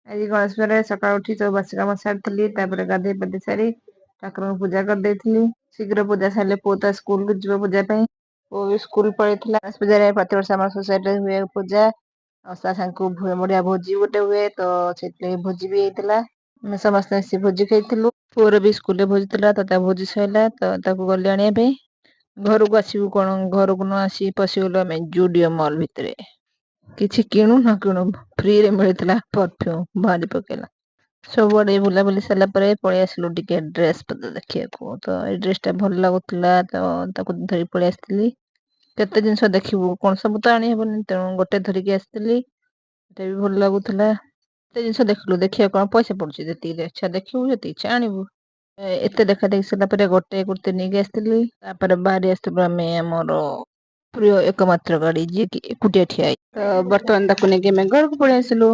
ଆଜି ଗଣେଶ ପୂଜାରେ ସକାଳୁ ଉଠି ସବୁ ବାସି କାମ ସାରିଥିଲି। ତାପରେ ଗାଧେଇ ପାଧେଇ ସାରି ଠାକୁରଙ୍କୁ ପୂଜା କରିଦେଇଥିଲି। ଶୀଘ୍ର ପୂଜା ସାରିଲେ ପୁଅ ତା ସ୍କୁଲକୁ ଯିବ ପୂଜା ପାଇଁ। ପୁଅ ବି ସ୍କୁଲ ପଳେଇଥିଲା। ଗଣେଶ ପୂଜାରେ ପ୍ରତିବର୍ଷ ଆମ ସୋସାଇଟିରେ ହୁଏ ପୂଜା। ଆଉ ତା ସାଙ୍ଗକୁ ବଢିଆ ଭୋଜି ଗୋଟେ ହୁଏ, ତ ସେଥିଲାଗି ଭୋଜି ବି ହେଇଥିଲା। ଆମେ ସମସ୍ତେ ମିଶି ଭୋଜି ଖାଇଥିଲୁ। ପୁଅର ବି ସ୍କୁଲରେ ଭୋଜି ଥିଲା, ତ ତା ଭୋଜି ସରିଲା, ତ ତାକୁ ଗଲି ଆଣିବା ପାଇଁ। ଘରକୁ ଆସିବୁ କଣ, ଘରକୁ ନ ଆସି ପଶିଗଲୁ ଆମେ ଜୁଡିଓ ମଲ୍ ଭିତରେ। କିଛି କିଣୁ ନ କିଣୁ ଫ୍ରିରେ ମିଳିଥିଲା ପରଫ୍ୟୁମ, ଭାରି ପକେଇଲା। ସବୁଆଡେ ବୁଲାବୁଲି ସାରିଲା ପରେ ପଳେଇ ଆସିଲୁ ଟିକେ ଡ୍ରେସ ପତ୍ର ଦେଖିବାକୁ। ତ ଏଇ ଡ୍ରେସ ଟା ଭଲ ଲାଗୁଥିଲା, ତ ତାକୁ ଧରି ପଳେଇ ଆସିଥିଲି। କେତେ ଜିନିଷ ଦେଖିବୁ, କଣ ସବୁ ତ ଆଣିହବନି, ତେଣୁ ଗୋଟେ ଧରିକି ଆସିଥିଲି। ସେଟା ବି ଭଲ ଲାଗୁଥିଲା। ଏତେ ଜିନିଷ ଦେଖିଲୁ, ଦେଖିବା କଣ ପଇସା ପଡୁଛି, ଯେତିକି ଇଚ୍ଛା ଦେଖିବୁ ଯେତିକି ଇଚ୍ଛା ଆଣିବୁ। ଏତେ ଦେଖା ଦେଖି ସାରିଲା ପରେ ଗୋଟେ କୁର୍ତ୍ତି ନେଇକି ଆସିଥିଲି। ତାପରେ ବାହାରି ଆସିଥିଲୁ ଆମେ ଆମର ପ୍ରିୟ ଏକମାତ୍ର ଗାଡି, ଯିଏ କି ଏକୁଟିଆ ଠିଆ ହେଇ, ତ ବର୍ତ୍ତମାନ ତାକୁ ନେଇକି ଆମେ ଘରକୁ ପଳେଇ ଆସିଲୁ।